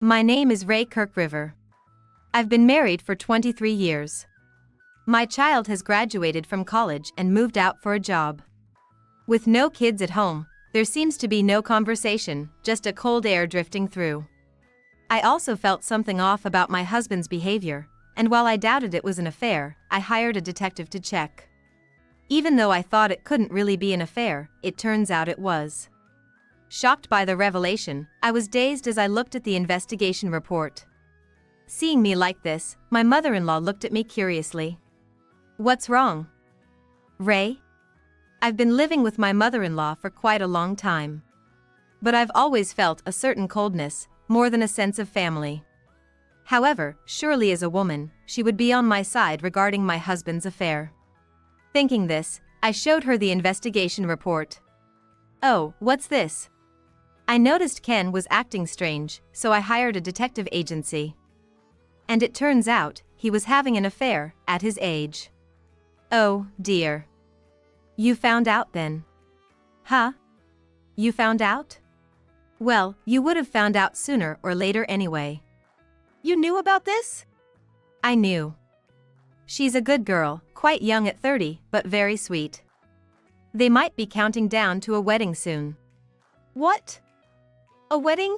My name is Ray Kirkriver. I've been married for 23 years. My child has graduated from college and moved out for a job. With no kids at home, there seems to be no conversation, just a cold air drifting through. I also felt something off about my husband's behavior, and while I doubted it was an affair, I hired a detective to check. Even though I thought it couldn't really be an affair, it turns out it was. Shocked by the revelation, I was dazed as I looked at the investigation report. Seeing me like this, my mother-in-law looked at me curiously. "What's wrong?" "Ray? I've been living with my mother-in-law for quite a long time. But I've always felt a certain coldness, more than a sense of family. However, surely as a woman, she would be on my side regarding my husband's affair." Thinking this, I showed her the investigation report. "Oh, what's this?" I noticed Ken was acting strange, so I hired a detective agency. And it turns out, he was having an affair, at his age. Oh, dear. You found out then? Huh? You found out? Well, you would have found out sooner or later anyway. You knew about this? I knew. She's a good girl, quite young at 30, but very sweet. They might be counting down to a wedding soon. What? A wedding?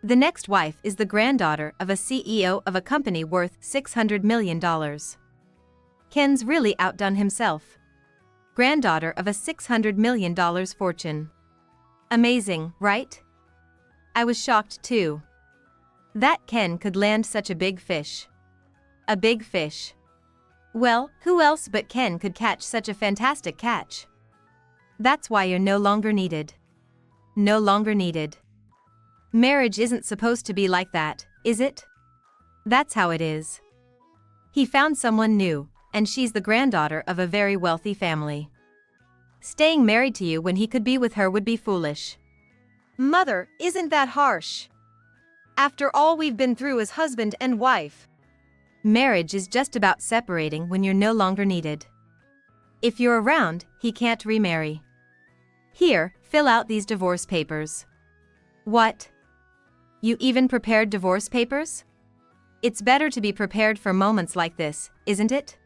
The next wife is the granddaughter of a CEO of a company worth $600 million. Ken's really outdone himself. Granddaughter of a $600 million fortune. Amazing, right? I was shocked too. That Ken could land such a big fish. A big fish. Well, who else but Ken could catch such a fantastic catch? That's why you're no longer needed. No longer needed. Marriage isn't supposed to be like that, is it? That's how it is. He found someone new, and she's the granddaughter of a very wealthy family. Staying married to you when he could be with her would be foolish. Mother, isn't that harsh? After all we've been through as husband and wife. Marriage is just about separating when you're no longer needed. If you're around, he can't remarry. Here, fill out these divorce papers. What? You even prepared divorce papers? It's better to be prepared for moments like this, isn't it?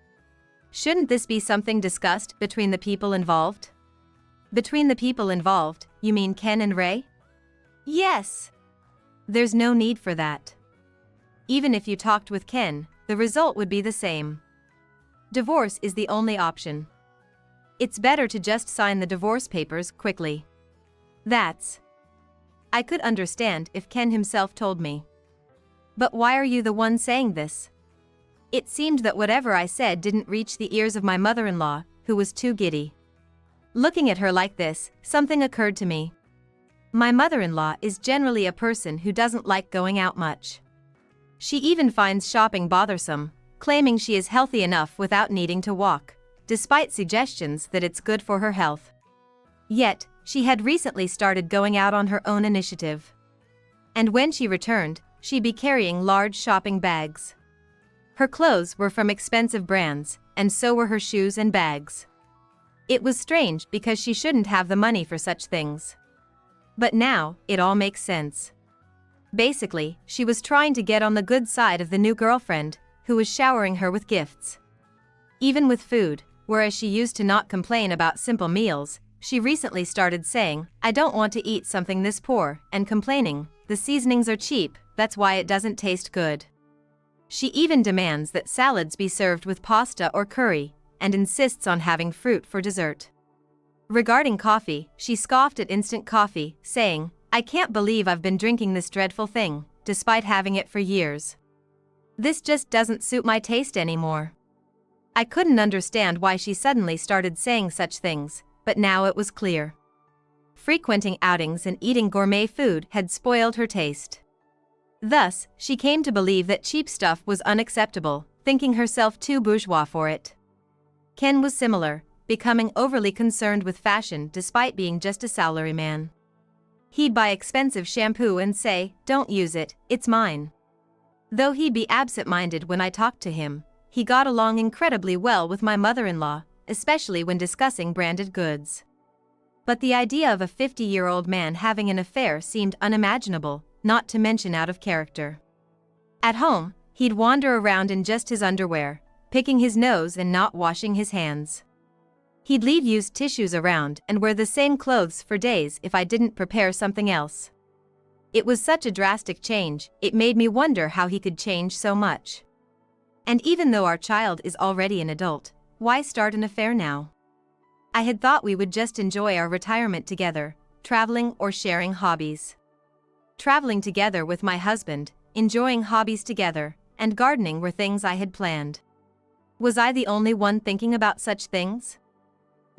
Shouldn't this be something discussed between the people involved? Between the people involved, you mean Ken and Ray? Yes. There's no need for that. Even if you talked with Ken, the result would be the same. Divorce is the only option. It's better to just sign the divorce papers quickly. That's. I could understand if Ken himself told me. But why are you the one saying this? It seemed that whatever I said didn't reach the ears of my mother-in-law, who was too giddy. Looking at her like this, something occurred to me. My mother-in-law is generally a person who doesn't like going out much. She even finds shopping bothersome, claiming she is healthy enough without needing to walk, despite suggestions that it's good for her health. Yet, she had recently started going out on her own initiative. And when she returned, she'd be carrying large shopping bags. Her clothes were from expensive brands, and so were her shoes and bags. It was strange because she shouldn't have the money for such things. But now, it all makes sense. Basically, she was trying to get on the good side of the new girlfriend, who was showering her with gifts. Even with food, whereas she used to not complain about simple meals, she recently started saying, "I don't want to eat something this poor," and complaining, "The seasonings are cheap, that's why it doesn't taste good." She even demands that salads be served with pasta or curry, and insists on having fruit for dessert. Regarding coffee, she scoffed at instant coffee, saying, "I can't believe I've been drinking this dreadful thing, despite having it for years. This just doesn't suit my taste anymore." I couldn't understand why she suddenly started saying such things, but now it was clear. Frequenting outings and eating gourmet food had spoiled her taste. Thus, she came to believe that cheap stuff was unacceptable, thinking herself too bourgeois for it. Ken was similar, becoming overly concerned with fashion despite being just a salaryman. He'd buy expensive shampoo and say, "Don't use it, it's mine." Though he'd be absent-minded when I talked to him, he got along incredibly well with my mother-in-law, especially when discussing branded goods. But the idea of a 50-year-old man having an affair seemed unimaginable, not to mention out of character. At home, he'd wander around in just his underwear, picking his nose and not washing his hands. He'd leave used tissues around and wear the same clothes for days if I didn't prepare something else. It was such a drastic change, it made me wonder how he could change so much. And even though our child is already an adult, why start an affair now? I had thought we would just enjoy our retirement together, traveling or sharing hobbies. Traveling together with my husband, enjoying hobbies together, and gardening were things I had planned. Was I the only one thinking about such things?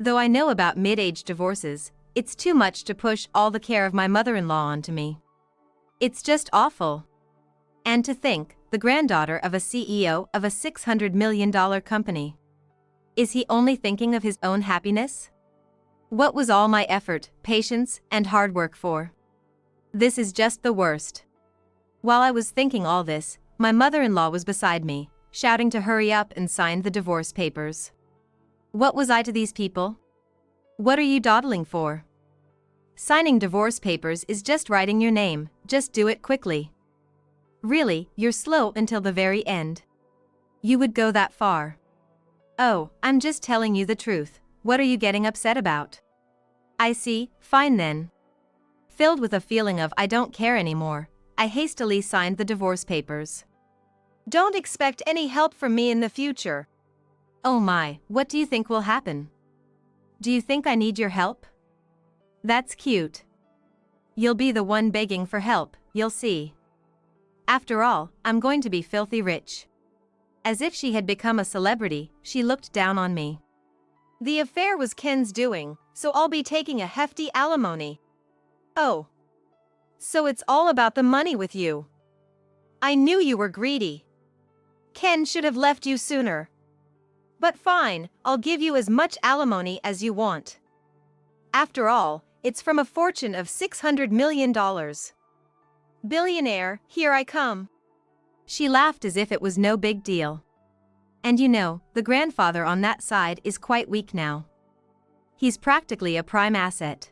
Though I know about mid-age divorces, it's too much to push all the care of my mother-in-law onto me. It's just awful. And to think, the granddaughter of a CEO of a $600 million company. Is he only thinking of his own happiness? What was all my effort, patience, and hard work for? This is just the worst. While I was thinking all this, my mother-in-law was beside me, shouting to hurry up and sign the divorce papers. What was I to these people? What are you dawdling for? Signing divorce papers is just writing your name, just do it quickly. Really, you're slow until the very end. You would go that far. Oh, I'm just telling you the truth, what are you getting upset about? I see, fine then. Filled with a feeling of I don't care anymore, I hastily signed the divorce papers. Don't expect any help from me in the future. Oh my, what do you think will happen? Do you think I need your help? That's cute. You'll be the one begging for help, you'll see. After all, I'm going to be filthy rich. As if she had become a celebrity, she looked down on me. The affair was Ken's doing, so I'll be taking a hefty alimony. Oh. So it's all about the money with you. I knew you were greedy. Ken should have left you sooner. But fine, I'll give you as much alimony as you want. After all, it's from a fortune of $600 million. Billionaire, here I come. She laughed as if it was no big deal. And you know, the grandfather on that side is quite weak now. He's practically a prime asset.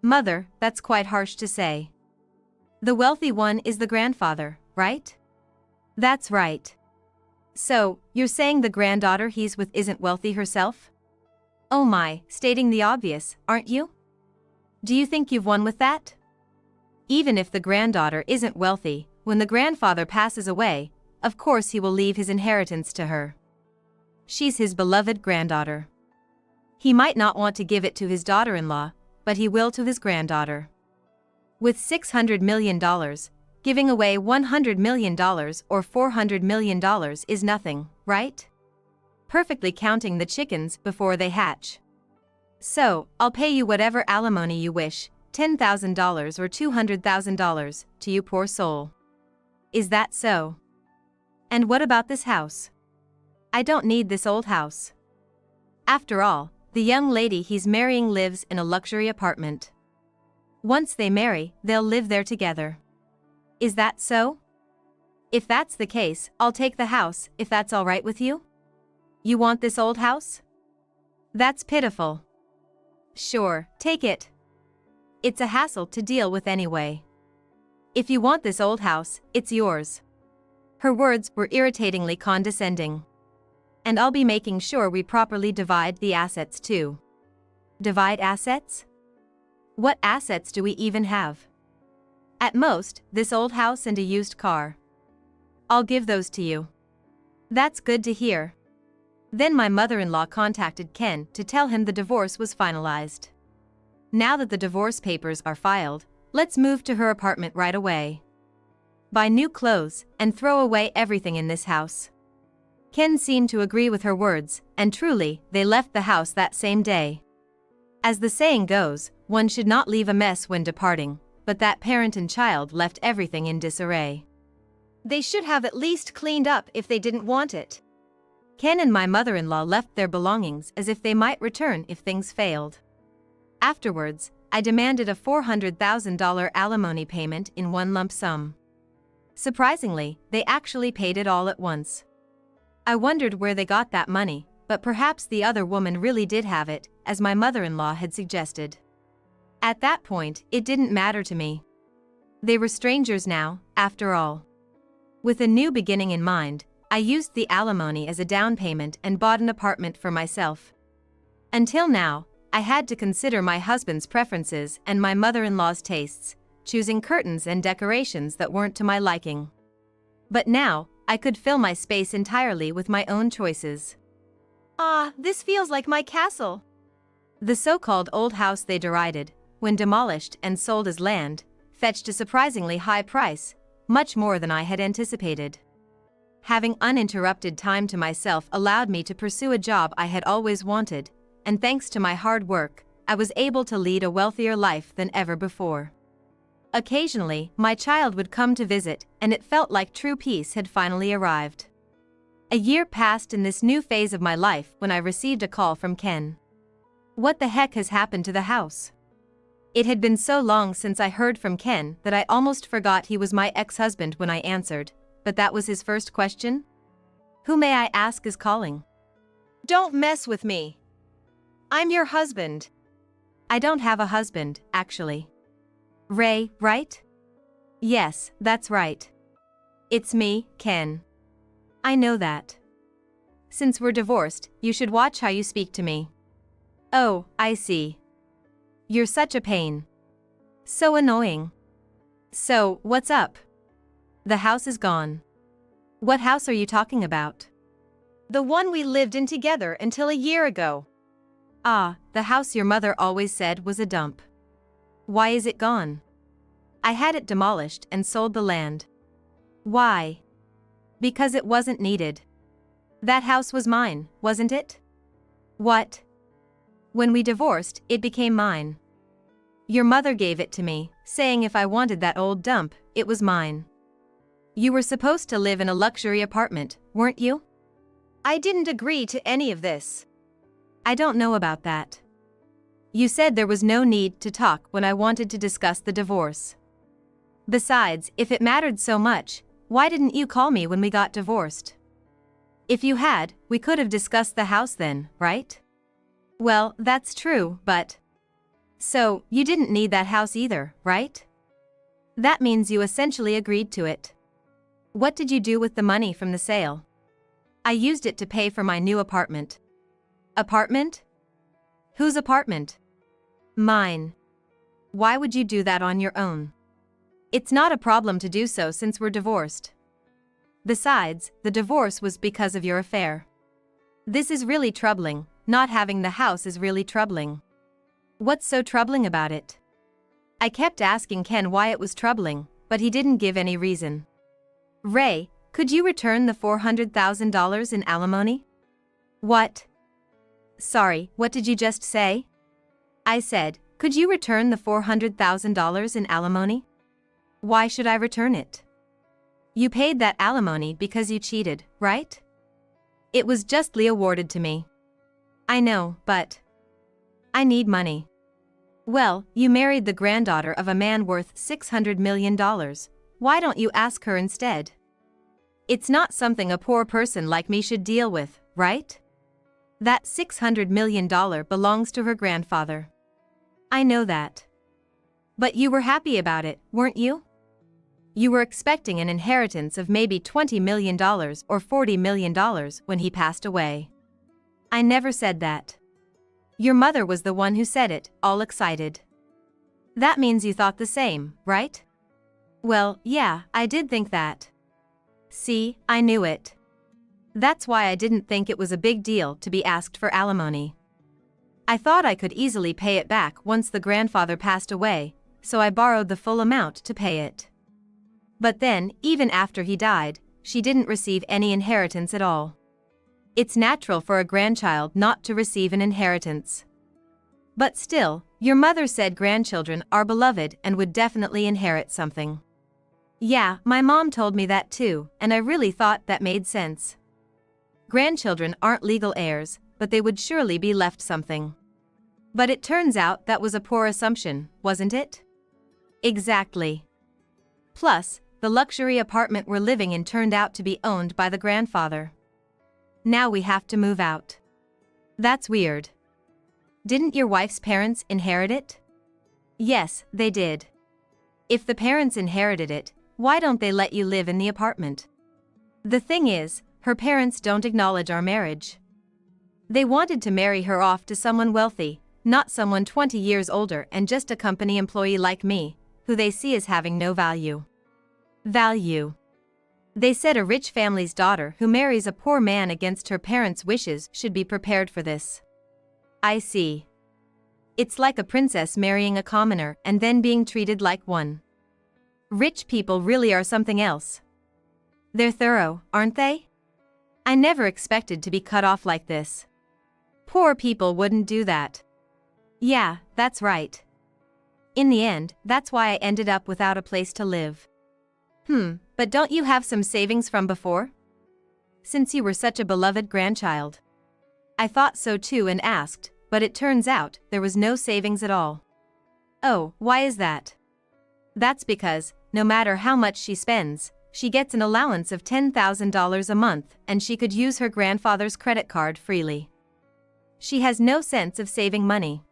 Mother, that's quite harsh to say. The wealthy one is the grandfather, right? That's right. So, you're saying the granddaughter he's with isn't wealthy herself? Oh my, stating the obvious, aren't you? Do you think you've won with that? Even if the granddaughter isn't wealthy, when the grandfather passes away, of course he will leave his inheritance to her. She's his beloved granddaughter. He might not want to give it to his daughter-in-law, but he will to his granddaughter. With $600 million, giving away $100 million or $400 million is nothing, right? Perfectly counting the chickens before they hatch. So, I'll pay you whatever alimony you wish, $10,000 or $200,000, to you poor soul. Is that so? And what about this house? I don't need this old house. After all, the young lady he's marrying lives in a luxury apartment. Once they marry, they'll live there together. Is that so? If that's the case, I'll take the house, if that's all right with you? You want this old house? That's pitiful. Sure, take it. It's a hassle to deal with anyway. If you want this old house, it's yours. Her words were irritatingly condescending. And I'll be making sure we properly divide the assets too. Divide assets? What assets do we even have? At most, this old house and a used car. I'll give those to you. That's good to hear. Then my mother-in-law contacted Ken to tell him the divorce was finalized. Now that the divorce papers are filed, let's move to her apartment right away. Buy new clothes and throw away everything in this house. Ken seemed to agree with her words, and truly, they left the house that same day. As the saying goes, one should not leave a mess when departing, but that parent and child left everything in disarray. They should have at least cleaned up if they didn't want it. Ken and my mother-in-law left their belongings as if they might return if things failed. Afterwards, I demanded a $400,000 alimony payment in one lump sum. Surprisingly, they actually paid it all at once. I wondered where they got that money, but perhaps the other woman really did have it, as my mother-in-law had suggested. At that point, it didn't matter to me. They were strangers now, after all. With a new beginning in mind, I used the alimony as a down payment and bought an apartment for myself. Until now, I had to consider my husband's preferences and my mother-in-law's tastes, choosing curtains and decorations that weren't to my liking. But now, I could fill my space entirely with my own choices. Ah, this feels like my castle. The so-called old house they derided, when demolished and sold as land, fetched a surprisingly high price, much more than I had anticipated. Having uninterrupted time to myself allowed me to pursue a job I had always wanted, and thanks to my hard work, I was able to lead a wealthier life than ever before. Occasionally, my child would come to visit, and it felt like true peace had finally arrived. A year passed in this new phase of my life when I received a call from Ken. What the heck has happened to the house? It had been so long since I heard from Ken that I almost forgot he was my ex-husband when I answered, but that was his first question? Who may I ask is calling? Don't mess with me. I'm your husband. I don't have a husband, actually. Ray, right? Yes, that's right. It's me, Ken. I know that. Since we're divorced, you should watch how you speak to me. Oh, I see. You're such a pain. So annoying. So, what's up? The house is gone. What house are you talking about? The one we lived in together until a year ago. Ah, the house your mother always said was a dump. Why is it gone? I had it demolished and sold the land. Why? Because it wasn't needed. That house was mine, wasn't it? What? When we divorced, it became mine. Your mother gave it to me, saying if I wanted that old dump, it was mine. You were supposed to live in a luxury apartment, weren't you? I didn't agree to any of this. I don't know about that. You said there was no need to talk when I wanted to discuss the divorce. Besides, if it mattered so much, why didn't you call me when we got divorced? If you had, we could have discussed the house then, right? Well, that's true, but... So, you didn't need that house either, right? That means you essentially agreed to it. What did you do with the money from the sale? I used it to pay for my new apartment. Apartment? Whose apartment? Mine. Why would you do that on your own? It's not a problem to do so since we're divorced. Besides, the divorce was because of your affair. This is really troubling. Not having the house is really troubling. What's so troubling about it? I kept asking Ken why it was troubling, but he didn't give any reason. Ray, could you return the $400,000 in alimony? What? Sorry, what did you just say? I said, could you return the $400,000 in alimony? Why should I return it? You paid that alimony because you cheated, right? It was justly awarded to me. I know, but... I need money. Well, you married the granddaughter of a man worth $600 million. Why don't you ask her instead? It's not something a poor person like me should deal with, right? That $600 million belongs to her grandfather. I know that. But you were happy about it, weren't you? You were expecting an inheritance of maybe $20 million or $40 million when he passed away. I never said that. Your mother was the one who said it, all excited. That means you thought the same, right? Well, yeah, I did think that. See, I knew it. That's why I didn't think it was a big deal to be asked for alimony. I thought I could easily pay it back once the grandfather passed away, so I borrowed the full amount to pay it. But then, even after he died, she didn't receive any inheritance at all. It's natural for a grandchild not to receive an inheritance. But still, your mother said grandchildren are beloved and would definitely inherit something. Yeah, my mom told me that too, and I really thought that made sense. Grandchildren aren't legal heirs, but they would surely be left something. But it turns out that was a poor assumption, wasn't it? Exactly. Plus, the luxury apartment we're living in turned out to be owned by the grandfather. Now we have to move out. That's weird. Didn't your wife's parents inherit it? Yes, they did. If the parents inherited it, why don't they let you live in the apartment? The thing is, her parents don't acknowledge our marriage. They wanted to marry her off to someone wealthy, not someone 20 years older and just a company employee like me, who they see as having no value. Value. They said a rich family's daughter who marries a poor man against her parents' wishes should be prepared for this. I see. It's like a princess marrying a commoner and then being treated like one. Rich people really are something else. They're thorough, aren't they? I never expected to be cut off like this. Poor people wouldn't do that. Yeah, that's right. In the end, that's why I ended up without a place to live. But don't you have some savings from before? Since you were such a beloved grandchild. I thought so too and asked, but it turns out there was no savings at all. Oh, why is that? That's because, no matter how much she spends, she gets an allowance of $10,000 a month and she could use her grandfather's credit card freely. She has no sense of saving money.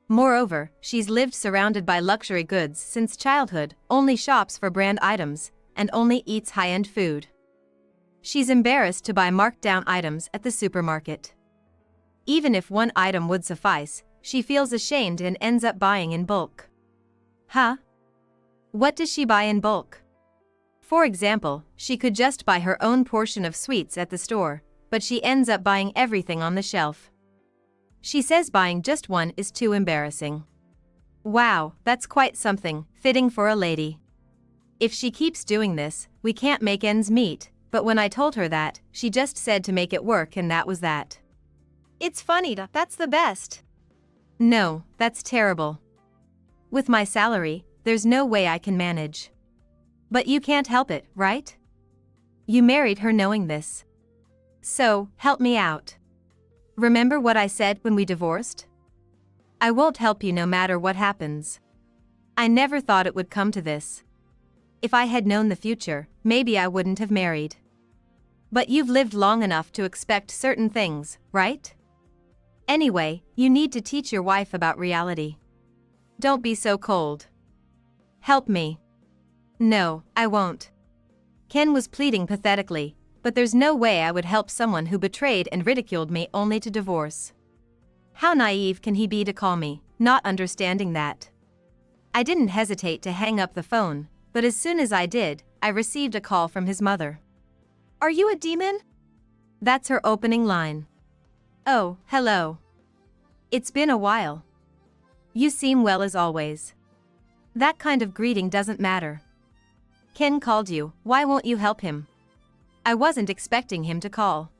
Moreover, she's lived surrounded by luxury goods since childhood, only shops for brand items, and only eats high-end food. She's embarrassed to buy marked-down items at the supermarket. Even if one item would suffice, she feels ashamed and ends up buying in bulk. Huh? What does she buy in bulk? For example, she could just buy her own portion of sweets at the store, but she ends up buying everything on the shelf. She says buying just one is too embarrassing. Wow, that's quite something, fitting for a lady. If she keeps doing this, we can't make ends meet, but when I told her that, she just said to make it work and that was that. It's funny, that's the best. No, that's terrible. With my salary, there's no way I can manage. But you can't help it, right? You married her knowing this. So, help me out. Remember what I said when we divorced? I won't help you no matter what happens. I never thought it would come to this. If I had known the future, maybe I wouldn't have married. But you've lived long enough to expect certain things, right? Anyway, you need to teach your wife about reality. Don't be so cold. Help me. No, I won't. Ken was pleading pathetically, but there's no way I would help someone who betrayed and ridiculed me only to divorce. How naive can he be to call me, not understanding that? I didn't hesitate to hang up the phone, but as soon as I did, I received a call from his mother. Are you a demon? That's her opening line. Oh, hello. It's been a while. You seem well as always. That kind of greeting doesn't matter. Ken called you, why won't you help him? I wasn't expecting him to call.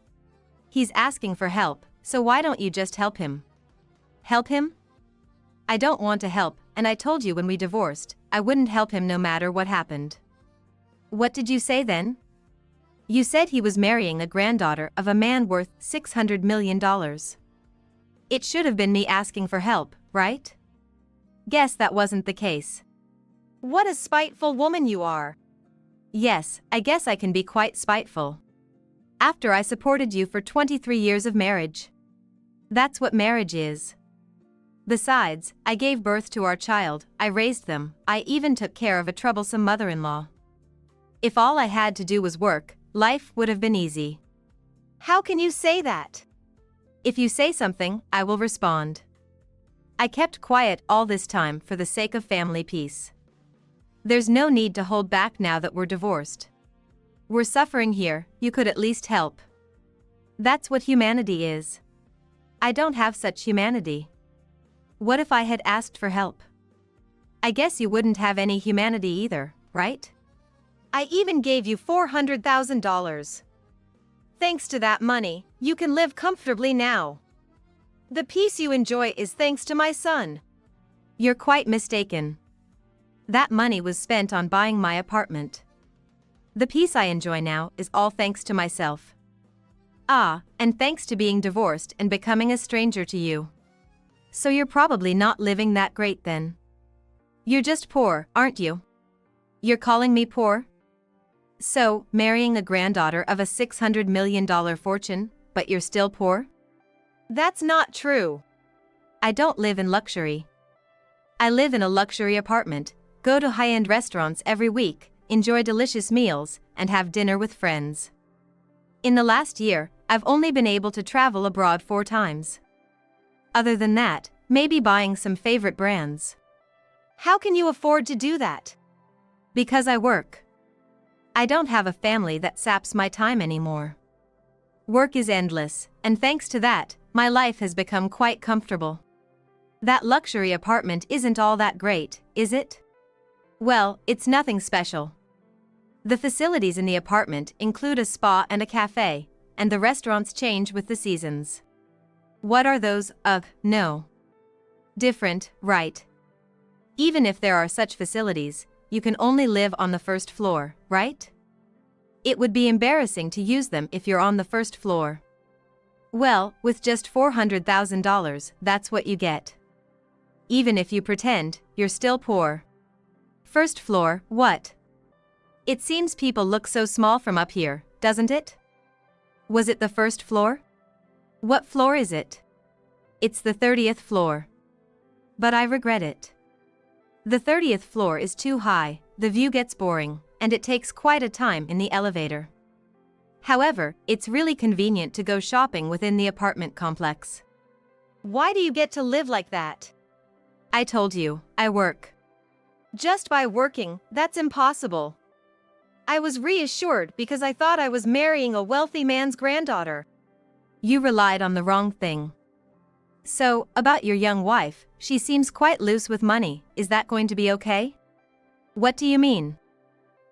He's asking for help, so why don't you just help him? Help him? I don't want to help, and I told you when we divorced, I wouldn't help him no matter what happened. What did you say then? You said he was marrying a granddaughter of a man worth $600 million. It should have been me asking for help, right? Guess that wasn't the case. What a spiteful woman you are. Yes, I guess I can be quite spiteful. After I supported you for 23 years of marriage. That's what marriage is. Besides, I gave birth to our child, I raised them, I even took care of a troublesome mother-in-law. If all I had to do was work, life would have been easy. How can you say that? If you say something, I will respond. I kept quiet all this time for the sake of family peace. There's no need to hold back now that we're divorced. We're suffering here, you could at least help. That's what humanity is. I don't have such humanity. What if I had asked for help? I guess you wouldn't have any humanity either, right? I even gave you $400,000. Thanks to that money, you can live comfortably now. The peace you enjoy is thanks to my son. You're quite mistaken. That money was spent on buying my apartment. The peace I enjoy now is all thanks to myself. Ah, and thanks to being divorced and becoming a stranger to you. So you're probably not living that great then. You're just poor, aren't you? You're calling me poor? So, marrying a granddaughter of a $600 million fortune, but you're still poor? That's not true. I don't live in luxury. I live in a luxury apartment, go to high-end restaurants every week, enjoy delicious meals, and have dinner with friends. In the last year, I've only been able to travel abroad 4 times. Other than that, maybe buying some favorite brands. How can you afford to do that? Because I work. I don't have a family that saps my time anymore. Work is endless, and thanks to that, my life has become quite comfortable. That luxury apartment isn't all that great, is it? Well, it's nothing special. The facilities in the apartment include a spa and a cafe, and the restaurants change with the seasons. What are those? No. Different, right? Even if there are such facilities, you can only live on the first floor, right? It would be embarrassing to use them if you're on the first floor. Well, with just $400,000, that's what you get. Even if you pretend, you're still poor. First floor, what? It seems people look so small from up here, doesn't it? Was it the first floor? What floor is it? It's the 30th floor. But I regret it. The 30th floor is too high, the view gets boring, and it takes quite a time in the elevator. However, it's really convenient to go shopping within the apartment complex. Why do you get to live like that? I told you, I work. Just by working, that's impossible. I was reassured because I thought I was marrying a wealthy man's granddaughter. You relied on the wrong thing. So, about your young wife, she seems quite loose with money, is that going to be okay? What do you mean?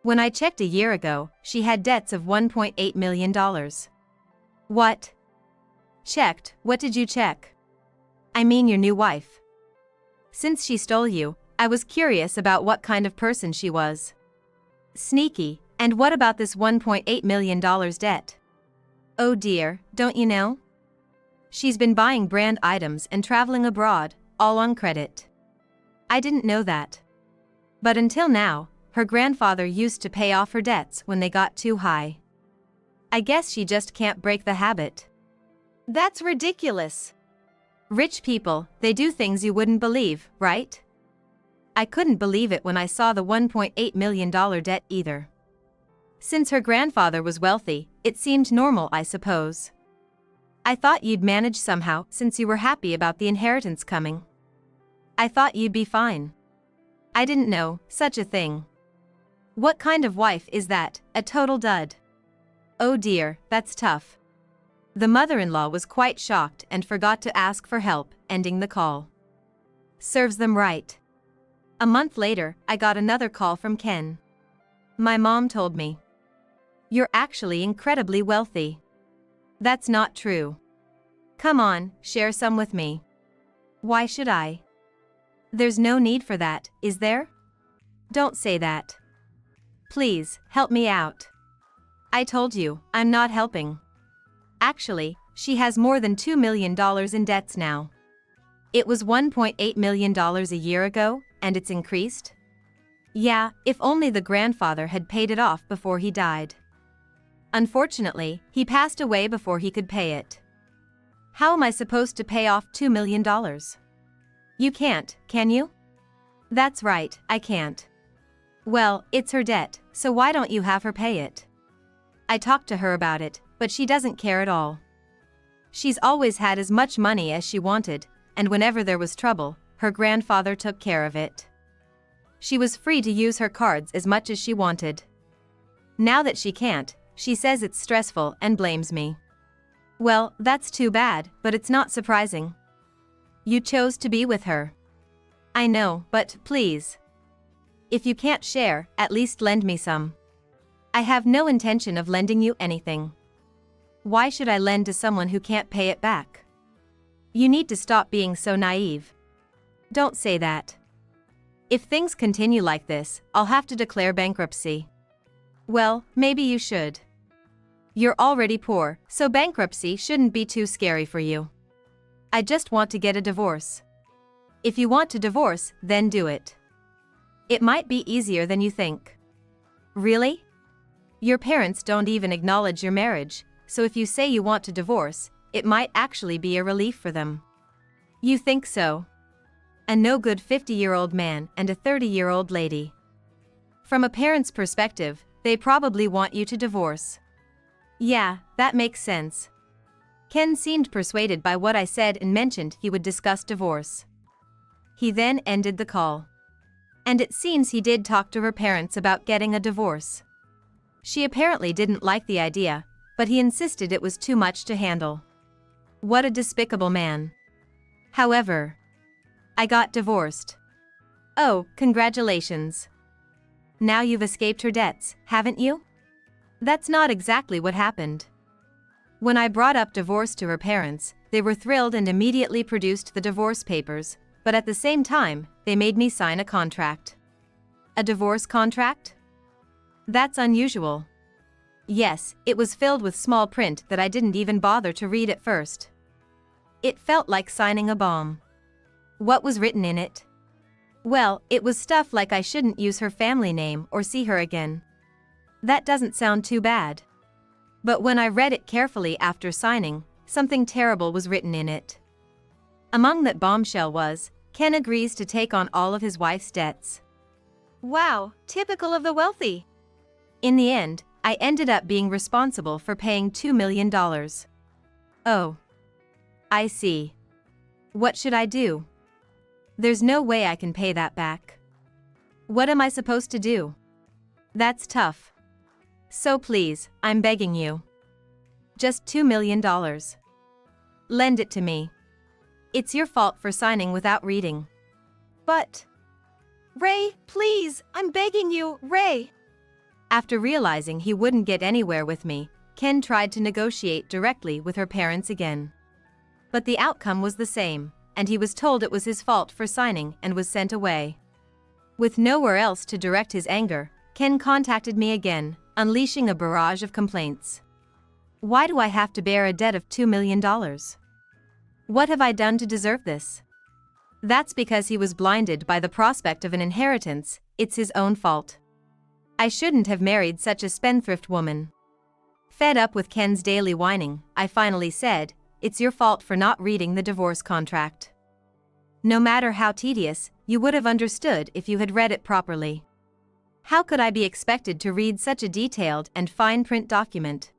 When I checked a year ago, she had debts of $1.8 million. What? Checked, what did you check? I mean your new wife. Since she stole you, I was curious about what kind of person she was. Sneaky, and what about this $1.8 million debt? Oh dear, don't you know? She's been buying brand items and traveling abroad, all on credit. I didn't know that. But until now, her grandfather used to pay off her debts when they got too high. I guess she just can't break the habit. That's ridiculous. Rich people, they do things you wouldn't believe, right? I couldn't believe it when I saw the $1.8 million debt either. Since her grandfather was wealthy, it seemed normal, I suppose. I thought you'd manage somehow since you were happy about the inheritance coming. I thought you'd be fine. I didn't know such a thing. What kind of wife is that, a total dud? Oh dear, that's tough. The mother-in-law was quite shocked and forgot to ask for help, ending the call. Serves them right. A month later, I got another call from Ken. My mom told me. You're actually incredibly wealthy. That's not true. Come on, share some with me. Why should I? There's no need for that, is there? Don't say that. Please, help me out. I told you, I'm not helping. Actually, she has more than $2 million in debts now. It was $1.8 million a year ago, and it's increased? Yeah, if only the grandfather had paid it off before he died. Unfortunately, he passed away before he could pay it. How am I supposed to pay off $2 million? You can't, can you? That's right, I can't. Well, it's her debt, so why don't you have her pay it? I talked to her about it, but she doesn't care at all. She's always had as much money as she wanted, and whenever there was trouble, her grandfather took care of it. She was free to use her cards as much as she wanted. Now that she can't, she says it's stressful and blames me. Well, that's too bad, but it's not surprising. You chose to be with her. I know, but please. If you can't share, at least lend me some. I have no intention of lending you anything. Why should I lend to someone who can't pay it back? You need to stop being so naive. Don't say that. If things continue like this, I'll have to declare bankruptcy. Well, maybe you should. You're already poor, so bankruptcy shouldn't be too scary for you. I just want to get a divorce. If you want to divorce, then do it. It might be easier than you think. Really? Your parents don't even acknowledge your marriage, so if you say you want to divorce, it might actually be a relief for them. You think so? A no-good 50-year-old man and a 30-year-old lady. From a parent's perspective, they probably want you to divorce. Yeah, that makes sense. Ken seemed persuaded by what I said and mentioned he would discuss divorce. He then ended the call. And it seems he did talk to her parents about getting a divorce. She apparently didn't like the idea, but he insisted it was too much to handle. What a despicable man. However, I got divorced. Oh, congratulations. Now you've escaped her debts, haven't you? That's not exactly what happened. When I brought up divorce to her parents, they were thrilled and immediately produced the divorce papers, but at the same time, they made me sign a contract. A divorce contract? That's unusual. Yes, it was filled with small print that I didn't even bother to read at first. It felt like signing a bomb. What was written in it? Well, it was stuff like I shouldn't use her family name or see her again. That doesn't sound too bad. But when I read it carefully after signing, something terrible was written in it. Among that bombshell was, Ken agrees to take on all of his wife's debts. Wow, typical of the wealthy. In the end, I ended up being responsible for paying $2 million. Oh. I see. What should I do? There's no way I can pay that back. What am I supposed to do? That's tough. So please, I'm begging you. Just $2 million. Lend it to me. It's your fault for signing without reading. But... Ray, please, I'm begging you, Ray. After realizing he wouldn't get anywhere with me, Ken tried to negotiate directly with her parents again. But the outcome was the same, and he was told it was his fault for signing and was sent away. With nowhere else to direct his anger, Ken contacted me again, unleashing a barrage of complaints. Why do I have to bear a debt of $2 million? What have I done to deserve this? That's because he was blinded by the prospect of an inheritance. It's his own fault. I shouldn't have married such a spendthrift woman. Fed up with Ken's daily whining, I finally said, "It's your fault for not reading the divorce contract. No matter how tedious, you would have understood if you had read it properly. How could I be expected to read such a detailed and fine print document?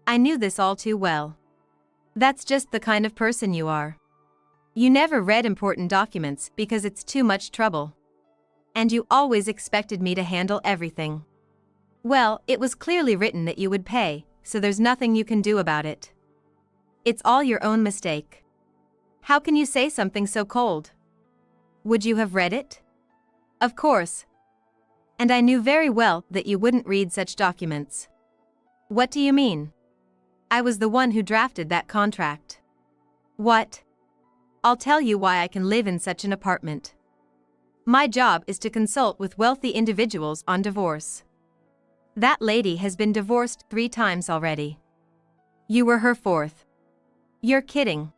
I knew this all too well. That's just the kind of person you are. You never read important documents because it's too much trouble. And you always expected me to handle everything. Well, it was clearly written that you would pay, so there's nothing you can do about it. It's all your own mistake. How can you say something so cold? Would you have read it? Of course. And I knew very well that you wouldn't read such documents. What do you mean? I was the one who drafted that contract. What? I'll tell you why I can live in such an apartment. My job is to consult with wealthy individuals on divorce. That lady has been divorced 3 times already. You were her 4th. You're kidding.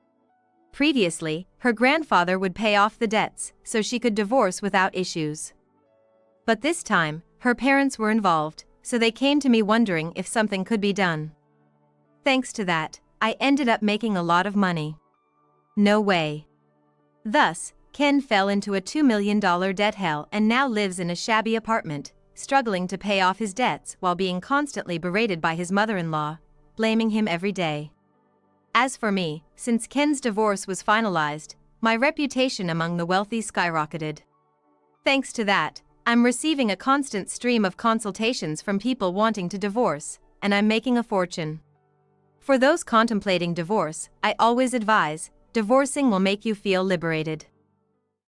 Previously, her grandfather would pay off the debts so she could divorce without issues. But this time, her parents were involved, so they came to me wondering if something could be done. Thanks to that, I ended up making a lot of money. No way. Thus, Ken fell into a $2 million debt hell and now lives in a shabby apartment, struggling to pay off his debts while being constantly berated by his mother-in-law, blaming him every day. As for me, since Ken's divorce was finalized, my reputation among the wealthy skyrocketed. Thanks to that, I'm receiving a constant stream of consultations from people wanting to divorce, and I'm making a fortune. For those contemplating divorce, I always advise, divorcing will make you feel liberated.